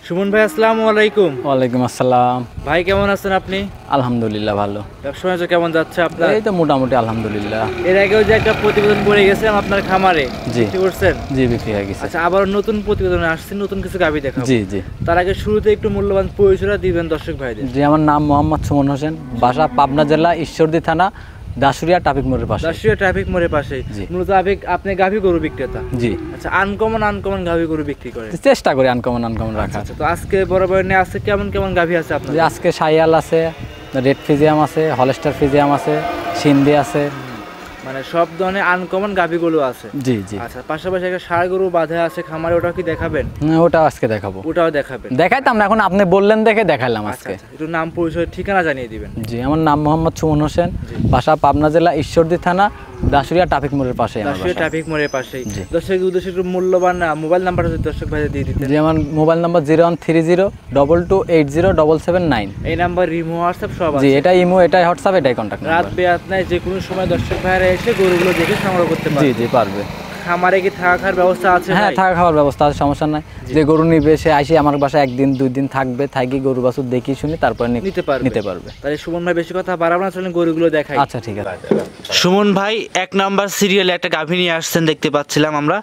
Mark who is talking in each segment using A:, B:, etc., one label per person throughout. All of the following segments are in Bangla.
A: সুমন ভাই আসসালামু আলাইকুম।
B: ওয়ালাইকুম আসসালাম।
A: ভাই কেমন আছেন আপনি?
B: আলহামদুলিল্লাহ ভালো।
A: ব্যবসা বাণিজ্য কেমন যাচ্ছে আপনার?
B: এই তো মোটামুটি আলহামদুলিল্লাহ।
A: এর আগেও যে একটা প্রতিবেদন পড়ে গেছিলাম আপনার খামারে,
B: জি
A: বিক্রি করছেন?
B: জি বিক্রি হয়ে গেছে।
A: আচ্ছা, আবার নতুন প্রতিবেদনে আসছে, নতুন কিছু গাভী দেখাবো।
B: জি জি।
A: তার আগে শুরুতে একটু মূল্যবান পরিচয়টা দিবেন দর্শক ভাইদের।
B: জি, আমার নাম মোহাম্মদ সুমন হোসেন, বাসা পাবনা জেলা ঈশ্বরদী থানা দাসুরিয়া ট্রাফিক মোড়ের পাশে।
A: দাসুরিয়া ট্রাফিক মোড়ের পাশে। মূলত আপনি গাভী গরু বিক্রেতা?
B: জি।
A: আচ্ছা, আনকমন গাভী গরু বিক্রি করেন?
B: চেষ্টা করি আনকমন রাখা।
A: আচ্ছা, তো আজকে বরাবর নিয়ে আসছে কেমন গাভী আছে আপনার?
B: আজকে শাইয়াল আছে, রেড ফিজিয়াম আছে, হলস্টার ফিজিয়াম আছে, সিন্ধি আছে,
A: মানে সব ধরনের আনকমন গাভীগুলো আছে।
B: জি জি।
A: আচ্ছা, পাশাপাশি একটা ষাঁড় গরু বাঁধা আছে খামারে, ওটাও কি দেখাবেন?
B: ওটাও আজকে দেখাবো।
A: ওটাও দেখাবেন?
B: দেখাইতাম না, এখন আপনি বললেন দেখে দেখাইলাম আজকে।
A: একটু নাম পরিচয় ঠিকানা জানিয়ে দিবেন।
B: জি, আমার নাম মোহাম্মদ সুমন হোসেন, বাসা পাবনা জেলা ঈশ্বরদী থানা দাসুরিয়া ট্রাফিক মোড়ের পাশে।
A: দাসুরিয়া ট্রাফিক মোড়ের পাশেই। দর্শকের উদ্দেশ্যে একটু মূল্যবান মোবাইল নাম্বারটা যদি দর্শক ভাইদের দিয়ে দিতেন।
B: জি, আমার মোবাইল নাম্বার 013022807779।
A: এই নাম্বার ইমো হোয়াটসঅ্যাপ সব আছে?
B: জি, এটা ইমো, এটাই হোয়াটসঅ্যাপ, এটাই কন্টাক্ট নাম্বার।
A: রাত বেরাত নাই, যে কোনো সময় দর্শক ভাইরা এসে গরুগুলো দেখে সংগ্রহ করতে পারবে?
B: জি জি পারবে।
A: খামারে কি থাকা খাওয়ার ব্যবস্থা আছে?
B: হ্যাঁ, থাকা খাওয়ার ব্যবস্থা আছে, সমস্যা নাই। যে গরু নিবে সে আসে আমার বাসায় একদিন দুই দিন থাকবে, থাকি গরু বাছুর দেখি শুনি তারপরে নিতে পারবে।
A: তাহলে সুমন ভাই বেশি কথা বাড়াবো না, চলেন গরুগুলো দেখাই।
B: আচ্ছা ঠিক আছে।
A: সুমন ভাই 1 নাম্বার সিরিয়ালে একটা গাভী নিয়ে আসছেন, দেখতে পাচ্ছিলাম আমরা,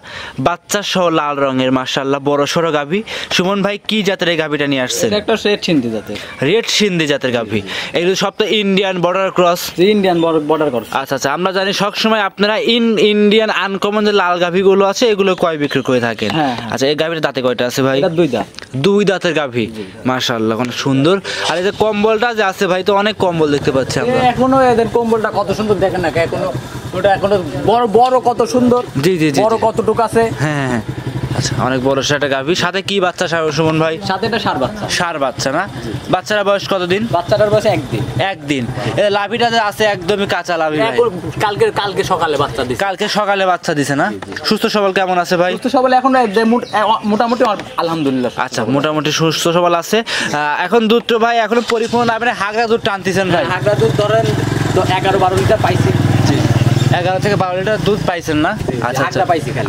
A: বাচ্চা সহ লাল রঙের, মাশাআল্লাহ বড় সড়ো গাভী। সুমন ভাই কি জাতের এই গাভীটা নিয়ে আসছেন?
B: এটা একটা রেড সিন্ধি জাতের।
A: রেড সিন্ধি জাতের গাভী। এগুলো সব তো Indian border cross?
B: Indian border cross.
A: আচ্ছা আচ্ছা, আমরা জানি সবসময় আপনারা ইন্ডিয়ান আনকমন যে লাল গাভীগুলো আছে এগুলো কয় বিক্রি করে থাকেন? আচ্ছা, এই গাভীর দাঁতে কয়টা আছে ভাই? দুই দাঁতের গাভী, মাশাআল্লাহ অনেক সুন্দর। আর এই যে কম্বলটা যে আছে ভাই, তো অনেক কম্বল দেখতে পাচ্ছি আমরা।
B: এখনো এদের কম্বলটা কত সুন্দর, দেখেন না এখনো, ওটা এখনো বড় কত সুন্দর।
A: জি জি জি।
B: বড় কতটুকু আছে। হ্যাঁ হ্যাঁ।
A: আচ্ছা, অনেক বড় সেটা গাভী। সাথে কি বাচ্চা সুমন ভাই?
B: সাথে এটা ষাঁড় বাচ্চা।
A: ষাঁড় বাচ্চা না? বাচ্চারা বয়স কতদিন?
B: বাচ্চাটার বয়স একদিন।
A: এই লাভিটা যে আছে একদমই কাঁচা লাভি ভাই।
B: কালকে সকালে বাচ্চা দিছে।
A: কালকে সকালে বাচ্চা দিছে না? সুস্থ সবল কেমন আছে ভাই?
B: সুস্থ সবল এখন মোটামুটি আলহামদুলিল্লাহ।
A: আচ্ছা, মোটামুটি সুস্থ সবল আছে। এখন দুধ তো ভাই এখনো পরিপূর্ণ না, মানে হাগরা দুধ টানতেছেন ভাই?
B: হাগরা দুধ ধরেন 11-12 লিটার পাইছি।
A: 11 থেকে 12 লিটার দুধ পাইছেন না? আচ্ছা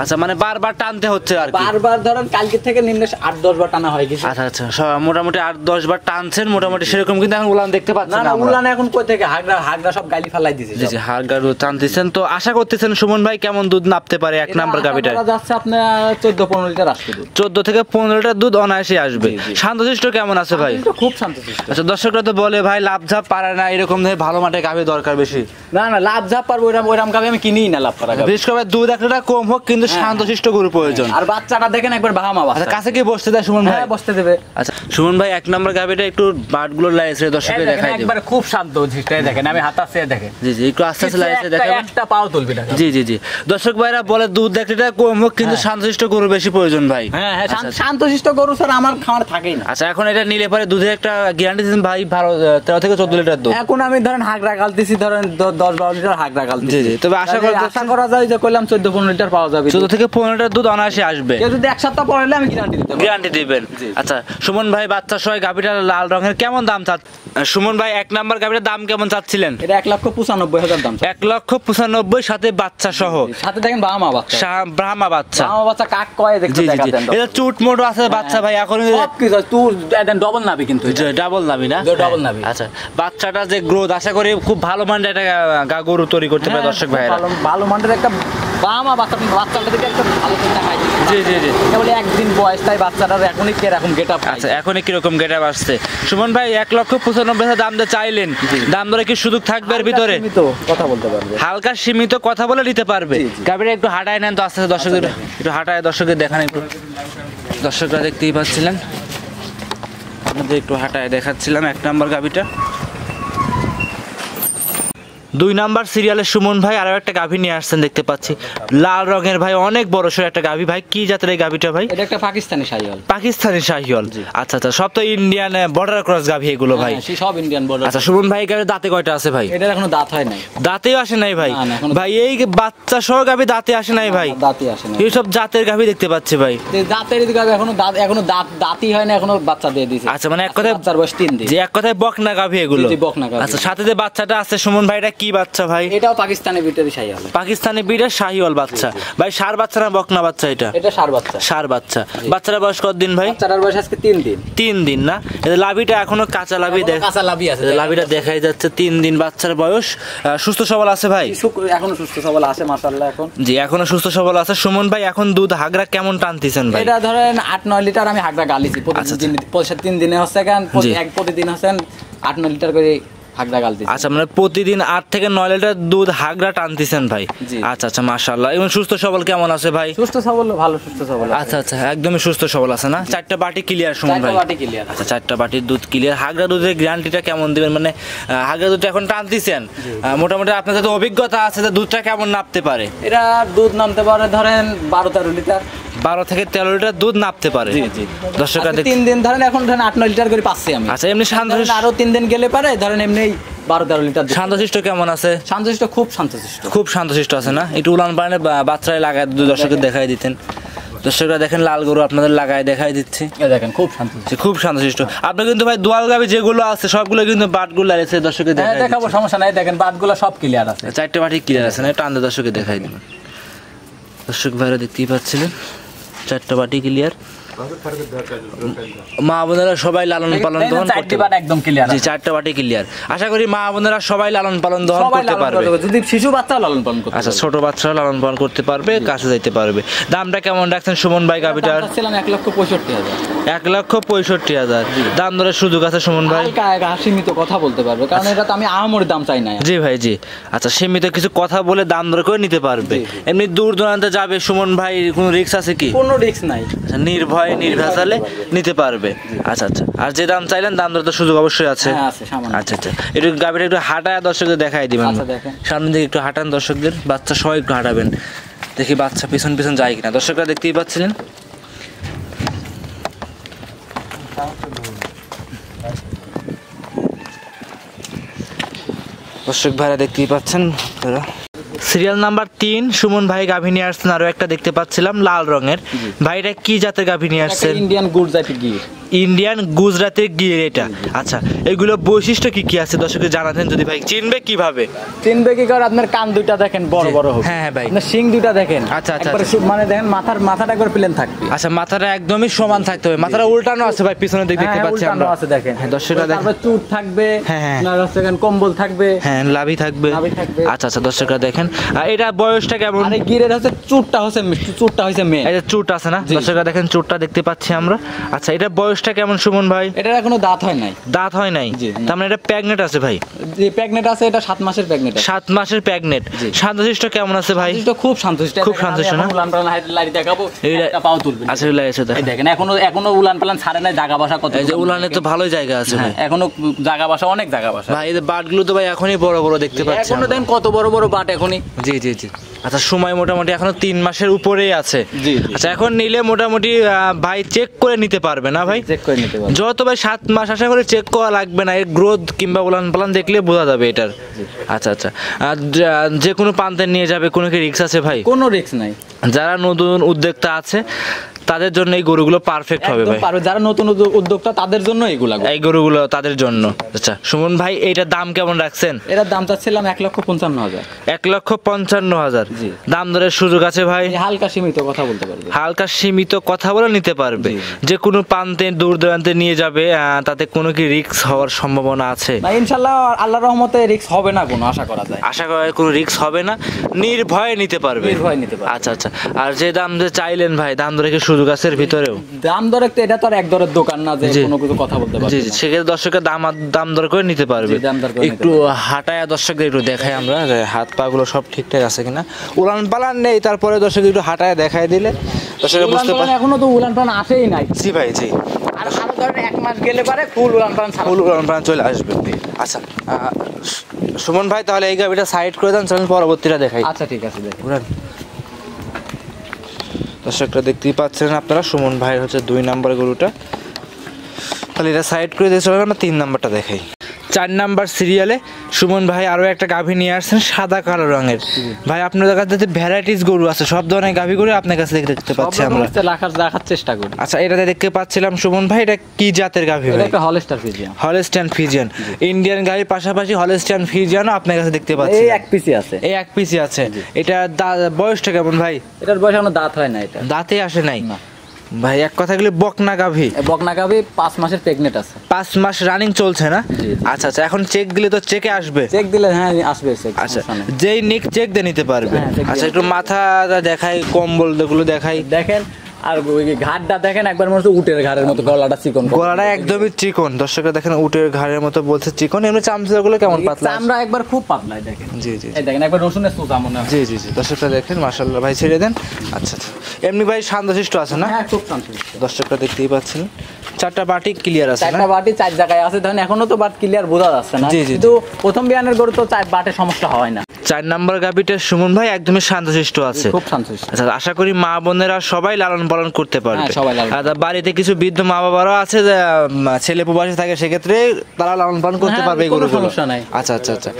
A: আচ্ছা, মানে বারবার টানতে হচ্ছে আর কি?
B: বারবার ধরেন কালকে থেকে নিম্নে 8-10 বার টানা হয়ে গেছে।
A: আচ্ছা আচ্ছা, মোটামুটি 8-10 বার টানছেন মোটামুটি সেরকম, কিন্তু এখন উলান দেখতে পাচ্ছেন
B: না? উলান এখন কই থেকে, হাগরা সব গালি ফালাই দিয়েছে।
A: জি জি, হাগরা দুধ টানতেছেন। তো আশা করতেছেন সুমন ভাই কেমন দুধ নাপতে পারে 1 নাম্বার গাভীটা?
B: যাচ্ছে আপনার 14-15 লিটার আসবে দুধ।
A: 14 থেকে 15 লিটার দুধ অনায়াসে আসবে। শান্তশিষ্ট কেমন আছে ভাই?
B: খুব শান্তশিষ্ট।
A: আচ্ছা, দর্শকরা তো বলে ভাই লাভ ঝাপ পারে না, এরকম ধরে ভালো মাঠে গাভী দরকার বেশি।
B: না লাভ ঝাপ পারবো, ওইরকম গাভী আমি কিনিই না লাভ করা।
A: বিশেষ করে দুধ একটা কম হোক, কিন্তু শান্তশিষ্ট গরু প্রয়োজন।
B: আর বাচ্চাটা দেখেন একবার বাহামা বাচ্চা।
A: আচ্ছা, কাছে কি বসতে দেয় সুমন ভাই?
B: হ্যাঁ, বসতে দেবে।
A: আচ্ছা সুমন ভাই 1 নাম্বার গাভীটা একটু বাটগুলো লাইছে দর্শককে দেখাই দিই।
B: একবার খুব শান্ত জিনিসটাই দেখেন, আমি হাত আছে দেখেন।
A: জি জি, একটু আস্তে আস্তে লাইছে দেখাবেন।
B: একটা পাও তুলবি না।
A: জি জি জি। দর্শক ভাইরা বলে দুধ একটা কম হোক, কিন্তু শান্তশিষ্ট গরু বেশি প্রয়োজন ভাই।
B: হ্যাঁ হ্যাঁ, শান্তশিষ্ট গরু স্যার আমার খামার থাকেই না।
A: আচ্ছা, এখন এটা নিলে পরে দুধের একটা গ্যারান্টি দিন ভাই, 13 থেকে 14 লিটার দুধ।
B: এখন আমি ধরেন হাগরা গালতেছি, ধরেন 10-12 লিটার হাগরা গালতেছি।
A: জি জি, তবে আশা
B: করা যায় যে কইলাম 14-15 লিটার পাওয়া যাবে।
A: 14 থেকে 15 লিটার দুধ অনায়াসে আসবে।
B: কেউ যদি 1 সপ্তাহ পরে আমি গ্যারান্টি দিবেন।
A: আচ্ছা সুমন ভাই, বাচ্চা সহ গাভীটা লাল রঙের, কেমন দাম সুমন ভাই 1 নাম্বার গাভীটার দাম কেমন চাচ্ছিলেন?
B: এটা 1,95,000 দাম।
A: 1,95,000 সাথে বাচ্চা সহ।
B: সাথে দেখেন ব্রাহ্মা বাচ্চা।
A: ব্রাহ্মা বাচ্চা
B: কাক কয় দেখতে দেখাতেন।
A: এটা চুট মোট আছে বাচ্চা ভাই, এখন
B: সব কিছু তুই ডবল নাবি, কিন্তু
A: ডাবল নাবি না?
B: ডাবল নাবি।
A: আচ্ছা, বাচ্চাটা যে গ্রোথ আশা করি খুব ভালো মানের একটা গরু তৈরি করতে পারে দর্শক ভাইরা।
B: ভালো মানের একটা ব্রাহ্মা বাচ্চা, বাচ্চাটা থেকে একটা ভালো চিন্তা খাই।
A: জি জি জি,
B: কেবল একদিন বয়স, তাই বাচ্চাটার এখনই কিরকম গেটআপ।
A: আচ্ছা, এখনই কিরকম গেটআপ আসছে? সুমন ভাই 1,95,000 দাম দিয়ে চাইলেন, দাম ধরে কি সুযোগ থাকবে এর ভিতরে?
B: কথা বলতে পারবে,
A: হালকা সীমিত কথা বলে নিতে পারবে। গাভীটা একটু হাঁটায় নেন তো আস্তে আস্তে, দর্শকদের একটু হাঁটায়, দর্শকদের দেখান একটু। দর্শকরা দেখতেই পাচ্ছিলেন, আপনাদের একটু হাঁটায় দেখাচ্ছিলাম 1 নাম্বার গাভীটা। 2 নাম্বার সিরিয়ালে সুমন ভাই আরো একটা গাভী নিয়ে আসছেন, দেখতে পাচ্ছি লাল রঙের ভাই, অনেক বড় সড় একটা গাভী। ভাই কি জাতের এই গাভীটা ভাই?
B: এটা একটা পাকিস্তানি শাহিওয়াল।
A: পাকিস্তানি শাহিওয়াল, আচ্ছা আচ্ছা, সব তো ইন্ডিয়ান বর্ডার ক্রস গাভী এগুলো ভাই?
B: সব ইন্ডিয়ান বর্ডার।
A: আচ্ছা সুমন ভাই, গাভীর দাঁতে কয়টা আছে ভাই?
B: এটার এখনো দাঁত হয় নাই।
A: দাঁতেও আসে নাই ভাই? ভাই এই বাচ্চা সহ গাভী দাঁতে আসে নাই ভাই?
B: দাঁতে আসে নাই।
A: এই সব জাতের গাভী দেখতে পাচ্ছি ভাই।
B: দাঁতের গাভী এখনো দাঁতই হয় না, এখনো বাচ্চা দিয়ে দিয়েছে।
A: আচ্ছা, মানে এক কথায়
B: বাচ্চার বয়স 3 দিন।
A: যে এক কথায় বকনা গাভী এগুলো?
B: জি, বকনা গাভী।
A: আচ্ছা, সাথে যে বাচ্চাটা আছে সুমন ভাই, এটা কি কি বাচ্চা ভাই?
B: এটাও পাকিস্তানি বিটের শাহিওয়াল।
A: পাকিস্তানি বিটের শাহিওয়াল বাচ্চা। ভাই ষাঁড় বাচ্চা না বকনা বাচ্চা এটা?
B: এটা ষাঁড় বাচ্চা।
A: ষাঁড় বাচ্চা। বাচ্চাটার বয়স কতদিন ভাই?
B: বাচ্চাটার বয়স আজকে 3 দিন।
A: 3 দিন না? এটা লাভিটা এখনো কাঁচা লাভি,
B: কাঁচা লাভি আছে,
A: লাভিটা দেখাই যাচ্ছে। 3 দিন বাচ্চার বয়স। সুস্থ সবল আছে ভাই?
B: এখনো সুস্থ সবল আছে মাশাআল্লাহ। এখন
A: জি এখনো সুস্থ সবল আছে। সুমন ভাই এখন দুধ হাগরা কেমন টানতেছেন ভাই?
B: এটা ধরেন 8-9 লিটার আমি হাগরা গালিছি প্রতিদিন। 3 দিনে হচ্ছে কেন প্রতিদিন হচ্ছেন 8-9 লিটার করে হাগরা গালতেছি।
A: আচ্ছা মানে প্রতিদিন 8 থেকে 9 লিটার দুধ হাগরা টানতেছেন ভাই? আচ্ছা আচ্ছা মাশাআল্লাহ। এবং সুস্থ সবল কেমন আছে ভাই?
B: সুস্থ সবল, ভালো সুস্থ সবল।
A: আচ্ছা আচ্ছা একদমই সুস্থ সবল আছে না? 4টা বাটি ক্লিয়ার সুমন ভাই?
B: 4টা বাটি ক্লিয়ার।
A: আচ্ছা 4টা বাটির দুধ ক্লিয়ার। হাগরা দুধের গ্যারান্টিটা কেমন দিবেন? মানে হাগরা দুধটা এখন টানতেছেন, মোটামুটি আপনার যাতে অভিজ্ঞতা আছে যে দুধটা কেমন নাপতে পারে?
B: এটা দুধ নামতে পারে ধরেন 12-13 লিটার।
A: 12 থেকে 13 লিটার দুধ নাপতে পারে।
B: জি জি।
A: দর্শকরা
B: 3 দিন ধরেন এখন ধরেন 8-9 লিটার করে পাচ্ছি আমি।
A: আচ্ছা এমনি শান্তশিষ্ট
B: আরো 3 দিন গেলে পারে ধরেন এমনি 12-13 লিটার।
A: শান্তশিষ্ট কেমন আছে?
B: শান্তশিষ্ট, খুব শান্তশিষ্ট।
A: খুব শান্তশিষ্ট আছে না? একটু উলান পালানে বাচ্চারা লাগায় দর্শকদের দেখাই দিতেন। দর্শকরা দেখেন লাল গরু আপনাদের লাগায় দেখাই দিচ্ছি।
B: দেখেন খুব শান্তশিষ্ট,
A: খুব শান্তশিষ্ট। আপনি কিন্তু ভাই দোয়াল গাবি যেগুলো আছে সবগুলো কিন্তু বাটগুলো আছে দর্শকদের দেখাই
B: দেখাবো, সমস্যা নাই। দেখেন বাটগুলো সব ক্লিয়ার আছে।
A: 4টে বাটি ক্লিয়ার আছে না? টান্দে দর্শককে দেখাই দিবেন। দর্শক ভাইরা দেখতেই পাচ্ছিলেন 4টা বাটি ক্লিয়ার। মা বোনেরা সবাই লালন পালন দহন করতে পারবে।
B: একদম ক্লিয়ার।
A: জি 4টা বাটি ক্লিয়ার। আশা করি মা বোনেরা সবাই লালন পালন দহন করতে পারবে।
B: যদি শিশু বাচ্চা লালন পালন করতে,
A: আচ্ছা ছোট বাচ্চারা লালন পালন করতে পারবে, কাছে যাইতে পারবে। দামটা কেমন রাখছেন সুমন ভাই গাবিটার?
B: ছিলাম 1,65,000।
A: 1,65,000 দাম দরের সুযোগ আছে সুমন ভাই?
B: সীমিত কথা বলতে পারবে, কারণ এটা তো আমি আহামরি দাম চাই না।
A: জি ভাই জি। আচ্ছা সীমিত কিছু কথা বলে দাম দর করে নিতে পারবে। এমনি দূর দূরান্তে যাবে সুমন ভাই, কোনো রিস্ক আছে কি?
B: কোনো রিস্ক নাই।
A: আচ্ছা নির্ভয় নির্ভেজালে নিতে পারবে। আচ্ছা আচ্ছা। আর যে দাম চাইলেন দাম দর তো সুযোগ অবশ্যই আছে। আচ্ছা আচ্ছা। একটু গাবিটা একটু হাঁটায় দর্শকদের দেখাই দিবেন। সামনের দিকে একটু হাঁটান দর্শকদের, বাচ্চা সবাই একটু হাঁটাবেন, দেখি বাচ্চা পিছন পিছন যায় কিনা। দর্শকরা দেখতেই পাচ্ছিলেন। দর্শক ভাইরা দেখতেই পাচ্ছেন সিরিয়াল নাম্বার 3 সুমন ভাই গাভী নিয়ে আসছেন। আরো একটা দেখতে পাচ্ছিলাম লাল রঙের। ভাইটা কি জাতের গাভী নিয়ে আসছেন?
B: ইন্ডিয়ান গুজরাটি গির।
A: ইন্ডিয়ান গুজরাটের গির এটা। আচ্ছা এগুলো বৈশিষ্ট্য কি কি আছে দর্শককে জানাতেন যদি ভাই। চিনবে কিভাবে?
B: চিনবে কি করে? আপনার কান দুইটা দেখেন বড় বড় হবে।
A: হ্যাঁ ভাই।
B: আপনার শিং দুইটা দেখেন।
A: আচ্ছা আচ্ছা।
B: মানে দেখেন মাথাটা একবার প্লেন থাকবে।
A: আচ্ছা মাথাটা একদমই সমান থাকতে হবে। মাথাটা উল্টানো আছে ভাই, পিছনের দিকে দেখতে পাচ্ছি আমরা।
B: আছে দেখেন।
A: হ্যাঁ দর্শকরা দেখেন।
B: তারপর চুট থাকবে।
A: হ্যাঁ
B: দেখেন কম্বল থাকবে।
A: হ্যাঁ লাভি থাকবে। আচ্ছা আচ্ছা দর্শকরা দেখেন। আর এটা বয়সটা কেমন?
B: আরে গিরের হচ্ছে চুটটা হচ্ছে মেয়ে।
A: এই যে চুট আছে না দর্শকরা দেখেন, চুটটা দেখতে পাচ্ছি আমরা। আচ্ছা এটা বয়সটা কেমন সুমন ভাই?
B: এটা এখনো দাঁত হয় নাই।
A: দাঁত হয় নাই? তার মানে এটা প্রেগনেন্ট আছে ভাই?
B: যে প্রেগনেন্ট আছে এটা 7 মাসের প্রেগনেন্ট।
A: 7 মাসের প্রেগনেন্ট। শান্তশিষ্ট কেমন আছে ভাই?
B: খুব শান্তশিষ্ট।
A: খুব শান্তশিষ্ট না?
B: উলান পালান লাইট দেখাবো, একটা পাও তুলবে।
A: আচ্ছা লাইছে
B: দেখেন এখনো উলান পালান ছাড়ে নাই। জায়গা বাসা কত?
A: এই যে উলানে তো ভালোই জায়গা আছে ভাই।
B: এখনো জায়গা বাসা, অনেক জায়গা বাসা
A: ভাই। এই যে বাটগুলো তো ভাই এখনই বড় বড় দেখতে পাচ্ছি।
B: এখনো দেখেন কত বড় বড় বাট এখনই।
A: জি জি জি। আচ্ছা সময় মোটামুটি এখনো 3 মাসের উপরেই আছে। আচ্ছা এখন নিলে মোটামুটি ভাই চেক করে নিতে পারবে না ভাই?
B: চেক করে নিতে পারবে।
A: যত ভাই 7 মাস আশা করে চেক করা লাগবে না। এর গ্রোথ কিংবা উলান পালান দেখলে বোঝা যাবে এটার। আচ্ছা আচ্ছা। আর যে কোনো প্রান্তে নিয়ে যাবে, কোনো কি রিস্ক আছে ভাই?
B: কোনো রিস্ক নাই।
A: যারা নতুন উদ্যোক্তা আছে তাদের জন্য এই গরুগুলো পারফেক্ট হবে ভাই।
B: যারা নতুন উদ্যোক্তা তাদের জন্য এই গরুগুলো তাদের জন্য।
A: আচ্ছা সুমন ভাই এইটার দাম কেমন রাখছেন?
B: এটার দাম চাচ্ছিলাম 1,55,000।
A: 1,55,000 দাম দরের সুযোগ আছে ভাই?
B: হালকা সীমিত কথা বলতে পারবে।
A: হালকা সীমিত কথা বলে নিতে পারবে। যে কোনো প্রান্তে দূর দূরান্তে নিয়ে যাবে, তাতে কোনো কি রিস্ক হওয়ার সম্ভাবনা আছে?
B: না ইনশাআল্লাহ আল্লাহর রহমতে রিস্ক হবে না, কোনো আশা করা যায়।
A: আশা করা কোনো রিস্ক হবে না, নির্ভয়ে নিতে পারবে।
B: নির্ভয়ে নিতে পারবে।
A: আচ্ছা আচ্ছা। আর যে দাম যে চাইলেন ভাই, দাম দরে কি সুযোগ আছে এর ভিতরেও?
B: দাম দরে তো এটা তো আর এক দরের দোকান না যে কোনো কিছু কথা বলতে পারবে।
A: জি জি। সেক্ষেত্রে দর্শকের দাম দর করে নিতে পারবে। একটু হাঁটায় দর্শকদের একটু দেখাই আমরা, হাত পা গুলো সব ঠিকঠাক আছে কিনা। উলান পালান নেই, তারপরে দর্শক একটু হাঁটায় দেখাই দিলে দর্শকের বুঝতে পারে।
B: এখনো তো উলান পালান আসেই নাই।
A: জি ভাই জি।
B: আর আরো ধরেন 1 মাস গেলে পারে ফুল উলান পালান
A: চলে আসবে। আচ্ছা সুমন ভাই তাহলে এই গাবিটা সাইড করে দেন, চলেন পরবর্তীটা দেখাই।
B: আচ্ছা ঠিক আছে দেখুন।
A: দর্শকরা দেখতেই পাচ্ছেন আপনারা, সুমন ভাইয়ের হচ্ছে 2 নম্বর গরুটা। তাহলে এটা সাইড করে দিয়ে চলেন আমরা 3 নম্বরটা দেখাই। 4 নাম্বার সিরিয়ালে সুমন ভাই আরো একটা গাভী নিয়ে আসছেন সাদা কালো রঙের। ভাই আপনার কাছে ভ্যারাইটিস গরু আছে, সব ধরনের গাভী গরু আপনার কাছে দেখতে পাচ্ছি আমরা,
B: রাখার চেষ্টা করি।
A: আচ্ছা, এটাতে দেখতে পাচ্ছিলাম সুমন ভাই, এটা কি জাতের গাভী?
B: এটা একটা Holstein Friesian.
A: Holstein Friesian, Indian গাভীর পাশাপাশি হলস্টাইন ফ্রিজিয়ানও আপনার কাছে দেখতে পাচ্ছি।
B: এই এক পিসি আছে,
A: এই এক পিসি আছে। এটা বয়সটা কেমন ভাই?
B: এটার বয়স এখনো দাঁত হয় না, এটা
A: দাঁতে আসে নাই ভাই। এক কথা গেলে বকনা গাভী,
B: 5 মাসের প্রেগনেন্ট আছে,
A: 5 মাস রানিং চলছে না? আচ্ছা আচ্ছা, এখন চেক দিলে তো চেকে আসবে?
B: চেক দিলে হ্যাঁ আসবে চেক।
A: আচ্ছা, যেই নিক চেক দিয়ে নিতে পারবে। আচ্ছা, একটু মাথাটা দেখাই, কম্বল গুলো দেখাই,
B: দেখেন। আর ওই ঘাড়টা দেখেন, একবার মনে হচ্ছে উটের ঘাড়ের মতো, গলাটা চিকন,
A: গলাটা একদমই চিকন। দর্শকরা দেখেন উটের ঘাড়ের মতো বলছে চিকন। এমনি চামড়াগুলো কেমন পাতলা?
B: চামড়া একবার খুব পাতলা, দেখেন। জি জি, এই দেখেন একবার রসুনের সুতা মনে হয়।
A: জি জি জি, দর্শকরা দেখেন, মাশাআল্লাহ ভাই, ছেড়ে দেন। আচ্ছা আচ্ছা, এমনি ভাই শান্তশিষ্ট আছে না?
B: হ্যাঁ, খুব শান্তশিষ্ট।
A: দর্শকরা দেখতেই পাচ্ছেন 4টা বাটি ক্লিয়ার আছে না?
B: 4টা বাটি 4 জায়গায় আছে, ধরেন এখনো তো বাট ক্লিয়ার বোঝা যাচ্ছে না, কিন্তু প্রথম বিয়ানের গরু তো 4 বাটে সমস্যা হয় না।
A: 4 নাম্বার গাভীটা সুমন ভাই একদমই শান্তশিষ্ট আছে,
B: খুব শান্তশিষ্ট।
A: আচ্ছা, আশা করি মা বোনেরা সবাই লালন পালন করতে পারবে। আর বাড়িতে কিছু বৃদ্ধ মা বাবারও আছে যে ছেলে প্রবাসী থাকে, সেক্ষেত্রে তারা লালন পালন করতে পারবে, এগুলো সমস্যা নাই। আচ্ছা আচ্ছা আচ্ছা,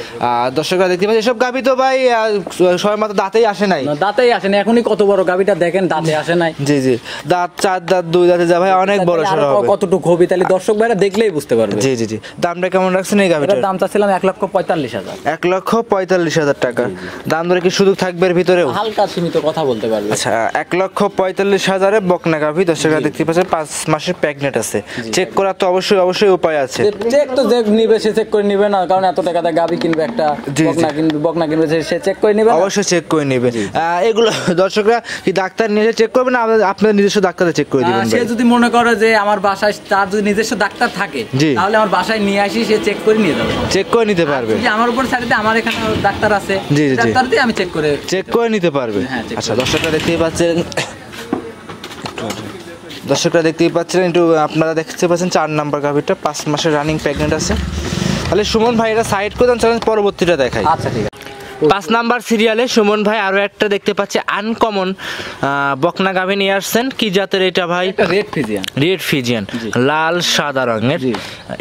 A: দর্শকরা দেখতে পাচ্ছি এসব গাভী তো ভাই সবাই মাত্র দাঁতেই আসে নাই,
B: দাঁতেই আসে না। এখনই কত বড় গাভীটা দেখেন, দাঁতে আসে নাই।
A: জি জি, দাঁত 4 দাঁত 2 দাঁতে যা ভাই, অনেক বড় সরো হবে।
B: কতটুকু হবে তাহলে দর্শক ভাইরা দেখলেই বুঝতে পারবে।
A: জি জি জি, দামটা কেমন রাখছেন এই গাভীটার?
B: দাম চাচ্ছিলাম 1,45,000।
A: 1,45,000 টাকা। দাম ধরে কি সুযোগ থাকবে এর ভিতরেও?
B: হালকা সীমিত কথা বলতে পারবে।
A: আচ্ছা, 1,45,000 বকনা গাভী, দর্শকরা দেখতে পাচ্ছেন 5 মাসের প্রেগনেন্ট আছে। চেক করা তো অবশ্যই উপায় আছে।
B: চেক তো যে নিবে সে চেক করে নিবে না, কারণ এত টাকা দিয়ে গাভী কিনবে, একটা বকনা কিনবে, সে চেক করে নিবে,
A: অবশ্যই চেক করে নিবে। এগুলো দর্শকরা কি ডাক্তার নিজে চেক করবে না আপনাদের নিজস্ব ডাক্তারে চেক করে দিবেন?
B: সে যদি মনে করে যে আমার বাসায় তার যদি নিজস্ব ডাক্তার থাকে, তাহলে আমার বাসায় নিয়ে আসি, সে চেক করে নিয়ে যাবে,
A: চেক করে নিতে পারবে।
B: আমার উপর সাইডে আমার এখানে ডাক্তার আছে, ডাক্তার দিয়ে আমি চেক করে
A: নিতে পারবে। আচ্ছা, দর্শকরা দেখতেই পাচ্ছেন, একটু আপনারা দেখতে পাচ্ছেন 4 নাম্বার গাভীটা 5 মাসের রানিং প্রেগনেন্ট আছে। তাহলে সুমন ভাই এটা সাইড করে দেন, চলেন পরবর্তীটা দেখাই।
B: আচ্ছা, ঠিক আছে।
A: 5 নাম্বার সিরিয়ালে সুমন ভাই আরো একটা দেখতে পাচ্ছি আনকমন বকনা গাভী নিয়ে আসছেন। কি জাতের এটা ভাই? রেড ফিজিয়ান, লাল সাদা রঙের।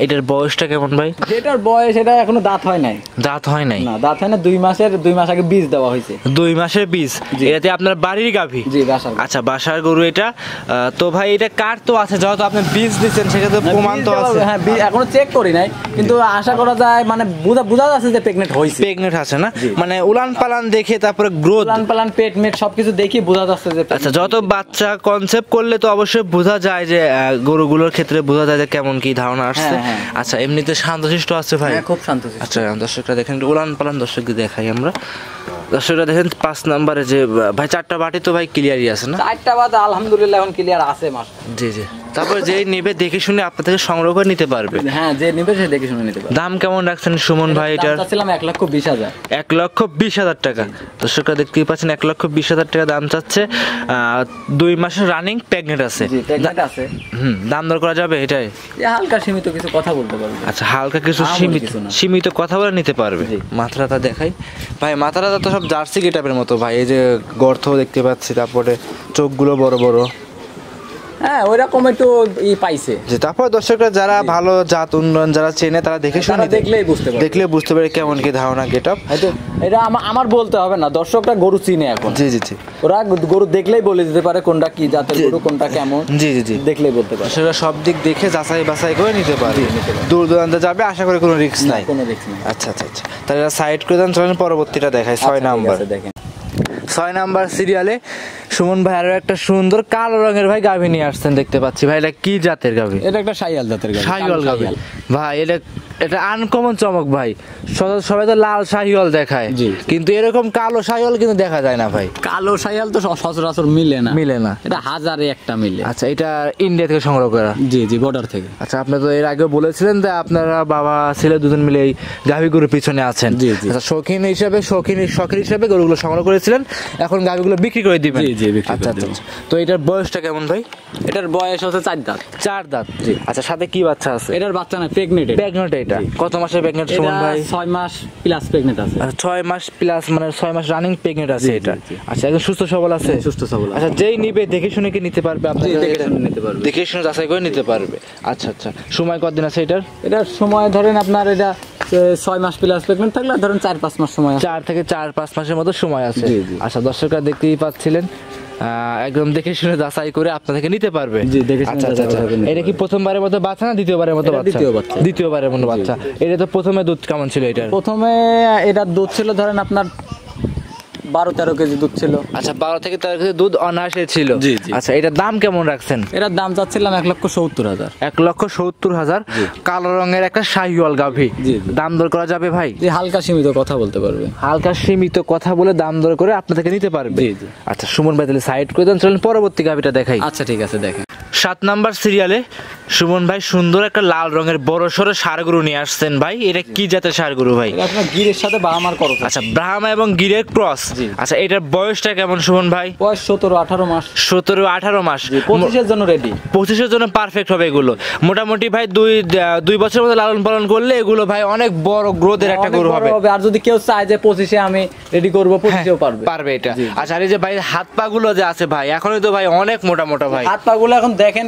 A: এটার বয়সটা কেমন ভাই?
B: এটার বয়স, এটা এখনো দাঁত হয় নাই।
A: দাঁত হয় নাই?
B: না, দাঁত হয় না। 2 মাস আগে বীজ দেওয়া হয়েছে।
A: 2 মাসের বীজ। এটাতে আপনার বাড়ির গাভী?
B: জি, বাসার।
A: আচ্ছা, বাসার গরু এটা। তো ভাই এটা কার তো আছে, যেহেতু আপনি বীজ দিচ্ছেন সেক্ষেত্রে প্রমাণ তো আছে।
B: হ্যাঁ, এখনো চেক করি নাই, কিন্তু আশা করা যায়, মানে বোঝা যাচ্ছে যে প্রেগনেন্ট হইছে।
A: প্রেগনেন্ট আছে না, মানে উলান পালান দেখে, তারপরে গ্রোথ,
B: উলান পালান, পেট মেট সবকিছু দেখে বোঝা যাচ্ছে যে।
A: আচ্ছা, যত বাচ্চা কনসেপ্ট করলে তো অবশ্যই বোঝা যায় যে গরুগুলোর ক্ষেত্রে বোঝা যায় যে কেমন কি ধারণা আসছে। আচ্ছা, এমনিতে শান্তশিষ্ট আছে ভাই?
B: খুব শান্তশিষ্ট।
A: আচ্ছা, দর্শকরা দেখেন উলান পালান, দর্শকদের দেখাই আমরা। দর্শকরা দেখেন 5 নম্বরে যে ভাই 4টা বাটি তো ভাই ক্লিয়ারই আছে না?
B: 4টা বাটি আলহামদুলিল্লাহ এখন ক্লিয়ার আছে মাস।
A: জি জি, তারপর যে নেবে দেখে শুনে আপনার থেকে সংগ্রহ করে নিতে পারবে।
B: হ্যাঁ, যে নেবে সে দেখে শুনে নিতে পারবে।
A: দাম কেমন রাখছেন সুমন ভাই এটার?
B: চাচ্ছিলাম 1,20,000।
A: 1,20,000 টাকা। দর্শকরা দেখতেই পাচ্ছেন 1,20,000 টাকা দাম চাচ্ছে। 2 মাসের রানিং প্রেগনেন্ট আছে।
B: জি, প্রেগনেন্ট আছে।
A: দাম দর করা যাবে এটাই?
B: হালকা সীমিত কিছু কথা বলতে পারবে।
A: আচ্ছা, হালকা কিছু সীমিত কথা বলে নিতে পারবে। মাথাটা দেখাই ভাই, মাথাটা তো সব জার্সি গেটআপের মতো ভাই। এই যে গর্ত দেখতে পাচ্ছি, তারপরে চোখগুলো বড় বড়।
B: হ্যাঁ, ওইরকম একটু পাইছে।
A: যে তারপর দর্শকরা যারা ভালো জাত উন্নয়ন যারা চেনে, তারা দেখে শুনে দেখলে বুঝতে পারে কেমন কি ধারণা গেটআপ।
B: এটা আমার বলতে হবে না, দর্শকরা গরু চিনে এখন।
A: জি জি জি,
B: ওরা গরু দেখলেই বলে দিতে পারে কোনটা কি জাতের গরু, কোনটা কেমন।
A: জি জি জি,
B: দেখলেই বলতে পারে।
A: সেটা সব দিক দেখে যাচাই বাছাই করে নিতে পারে। দূর দূরান্তে যাবে, আশা করি কোনো রিস্ক নাই। আচ্ছা আচ্ছা আচ্ছা, তাহলে সাইড করে দেন, চলেন পরবর্তীটা দেখাই। 6 নাম্বার দেখেন, 6 নাম্বার সিরিয়ালে সুমন ভাই আরো একটা সুন্দর কালো রঙের ভাই গাভী নিয়ে আসছেন দেখতে পাচ্ছি। ভাই এটা কি জাতের গাভী?
B: এটা একটা শাহিওয়াল জাতের গাভী।
A: শাহিওয়াল গাভী ভাই, এটা আনকমন চমক ভাই। সবাই তো লাল শাহিওয়াল দেখায়, কিন্তু এরকম কালো শাহিওয়াল কিন্তু দেখা যায় না ভাই।
B: কালো শাহিওয়াল তো সচরাচর মিলে না। এটা হাজারে একটা মিলে।
A: আচ্ছা, এটা ইন্ডিয়া থেকে সংগ্রহ করা?
B: জি জি, বর্ডার থেকে।
A: আচ্ছা, আপনি তো এর আগে বলেছিলেন যে আপনারা বাবা ছেলে দুজন মিলে এই গাভী গরুর পিছনে আছেন। আচ্ছা, শৌখিন হিসাবে গরুগুলো সংগ্রহ করেছিলেন, এখন গাভীগুলো বিক্রি করে দিবেন?
B: জি জি,
A: আচ্ছা আচ্ছা, তো এটার বয়সটা কেমন ভাই?
B: এটার বয়স হচ্ছে 4 দাঁত।
A: 4 দাঁত। জি। আচ্ছা, সাথে কি বাচ্চা আছে?
B: এটার বাচ্চা না, প্রেগনেন্ট।
A: এটা কত মাসের প্রেগনেন্ট সুমন ভাই?
B: 6 মাস প্লাস প্রেগনেন্ট আছে।
A: 6 মাস প্লাস মানে 6 মাস রানিং প্রেগনেন্ট আছে এটা। আচ্ছা একদম সুস্থ সবল আছে?
B: সুস্থ সবল আছে।
A: আচ্ছা যেই নিবে দেখে শুনে কি নিতে পারবে আপনার?
B: দেখে শুনে নিতে পারবে,
A: দেখে শুনে যাচাই করে নিতে পারবে। আচ্ছা আচ্ছা সময় কতদিন আছে এটার?
B: এটার সময় ধরেন আপনার এটা 6 মাস প্লাস প্রেগনেন্ট থাকলে ধরেন 4-5 মাস সময় আছে।
A: 4 থেকে 4-5 মাসের মতো সময় আছে।
B: জি, জি।
A: আচ্ছা দর্শকরা দেখতেই পাচ্ছিলেন একদম দেখে শুনে যাচাই করে আপনার থেকে নিতে পারবে।
B: জি, দেখে শুনে
A: আচ্ছা
B: যাচাই
A: আচ্ছা
B: করে নিতে
A: এটা কি প্রথমবারের মতো বাচ্চা না দ্বিতীয়বারের মতো
B: এটা
A: বাচ্চা?
B: দ্বিতীয় বাচ্চা।
A: দ্বিতীয়বারের মতো বাচ্চা। এটা তো প্রথমে দুধ কেমন ছিল এটার?
B: প্রথমে এটার দুধ ছিল ধরেন আপনার 12-13 কেজি দুধ ছিল।
A: আচ্ছা 12 থেকে 13 কেজি দুধ অনায়াসে ছিল।
B: জি, জি।
A: আচ্ছা এটার দাম কেমন রাখছেন?
B: এটার দাম চাচ্ছিলাম 1,70,000।
A: 1,70,000 কালো রঙের একটা শাহিওয়াল গাভী।
B: জি, জি।
A: দাম দর করা যাবে ভাই?
B: যে হালকা সীমিত কথা বলতে পারবে।
A: হালকা সীমিত কথা বলে দাম দর করে আপনার থেকে নিতে পারবে।
B: জি, জি।
A: আচ্ছা সুমন ভাই তাহলে সাইড করে দেন, চলেন পরবর্তী গাভীটা দেখাই।
B: আচ্ছা ঠিক আছে দেখেন।
A: 7 নাম্বার সিরিয়ালে সুমন ভাই সুন্দর একটা লাল রঙের বড় সড়ো ষাঁড় গরু নিয়ে আসছেন ভাই। এটা কি জাতের ষাঁড় গরু ভাই?
B: এটা আপনার গিরের সাথে বাহামার করস।
A: আচ্ছা ব্রাহ্মা এবং গিরের ক্রস।
B: জি।
A: আচ্ছা এটার বয়সটা কেমন সুমন ভাই?
B: বয়স 17-18 মাস।
A: 17-18 মাস।
B: 25-এর জন্য রেডি।
A: 25-এর জন্য পারফেক্ট হবে এগুলো। মোটামুটি ভাই 2 বছরের মধ্যে লালন পালন করলে এগুলো ভাই অনেক বড় গ্রোথের একটা গরু হবে।
B: আর যদি কেউ চায় যে 25-এ আমি রেডি করব, 25-এও পারবে।
A: পারবে এটা। আচ্ছা আর এই যে ভাই হাত পা গুলো যে আছে ভাই এখনই তো ভাই অনেক মোটা মোটা ভাই।
B: হাত পা গুলো এখন দেখেন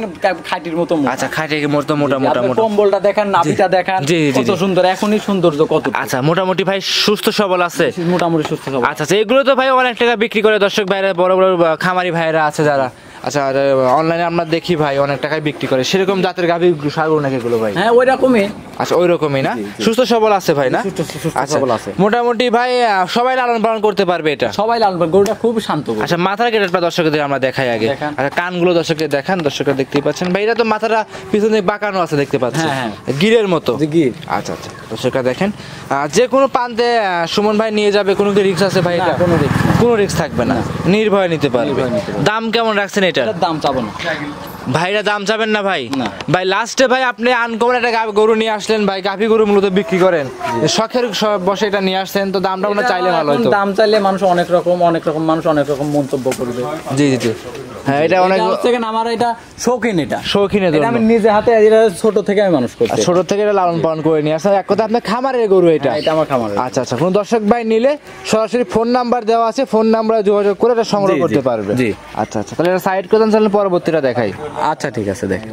B: খাটির মতো মোটা।
A: আচ্ছা খাটির মতো মোটা মোটা মোটা।
B: কম্বলটা দেখেন, নাভিটা দেখেন,
A: জি, জি,
B: কত
A: জি।
B: সুন্দর। এখনই সৌন্দর্য কত।
A: আচ্ছা মোটামুটি ভাই সুস্থ সবল আছে?
B: মোটামুটি সুস্থ সবল।
A: আচ্ছা আচ্ছা এগুলো তো ভাই অনেক টাকা বিক্রি করে দর্শক ভাইরা, বড় বড় খামারি ভাইরা আছে যারা। আচ্ছা আর অনলাইনে আমরা দেখি ভাই অনেক টাকায় বিক্রি করে, সেরকম জাতের গাভী সার গরু নাকি এগুলো ভাই?
B: হ্যাঁ ওই রকমই।
A: আচ্ছা ওই রকমই না? সুস্থ সবল আছে ভাই না?
B: সুস্থ
A: আচ্ছা
B: সবল আছে।
A: মোটামুটি ভাই সবাই লালন পালন করতে পারবে এটা?
B: সবাই লালন পালন। গরুটা খুব শান্ত গরু।
A: আচ্ছা মাথার কেটে দর্শকদের আমরা দেখাই আগে।
B: দেখান।
A: আচ্ছা কানগুলো দর্শকদের দেখান, দর্শকরা দেখতেই পাচ্ছেন ভাই এটা তো মাথাটা পিছনে বাঁকানো আছে দেখতে পাচ্ছেন।
B: হ্যাঁ,
A: গিরের মতো।
B: জি, গির।
A: আচ্ছা আচ্ছা দর্শকরা দেখেন যে কোনো প্রান্তে সুমন ভাই নিয়ে যাবে, কোনো কি রিস্ক আছে ভাই?
B: না,
A: এটা
B: কোনো risk নেই।
A: কোনো রিস্ক থাকবে না, নির্ভয়ে নিতে পারবে।
B: নির্ভয়ে নিতে পারবে।
A: দাম কেমন রাখছেন এটা?
B: এটার দাম চাবো না
A: ভাইরা দাম চাবেন না ভাই?
B: না।
A: ভাই লাস্টে ভাই আপনি আনকমন একটা গরু নিয়ে আসলেন ভাই, গাভী গরু মূলত বিক্রি করেন, শখের বসে এটা নিয়ে আসছেন, তো দামটা মনে হয় চাইলে ভালো হতো।
B: দাম চাইলে মানুষ অনেক রকম মানুষ অনেক রকম মন্তব্য করবে।
A: জি জি জি হ্যাঁ এটা অনেক
B: হচ্ছে কিনা আমার এটা শৌখিন, এটা
A: শৌখিনের
B: এটা আমি
A: জন্য।
B: নিজে হাতে এটা ছোট থেকে আমি মানুষ করছি।
A: ছোট থেকে এটা লালন পালন করে নিয়ে আসা, এক কথা আপনার খামারের গরু এটা?
B: এটা আমার খামার।
A: আচ্ছা আচ্ছা কোনো দর্শক ভাই নিলে সরাসরি ফোন নাম্বার দেওয়া আছে, ফোন নাম্বারে যোগাযোগ করে এটা সংগ্রহ
B: জি, জি,
A: করতে পারবে।
B: জি।
A: আচ্ছা আচ্ছা তাহলে এটা সাইড করে দেন, তাহলে পরবর্তীটা দেখাই।
B: আচ্ছা ঠিক আছে দেখ।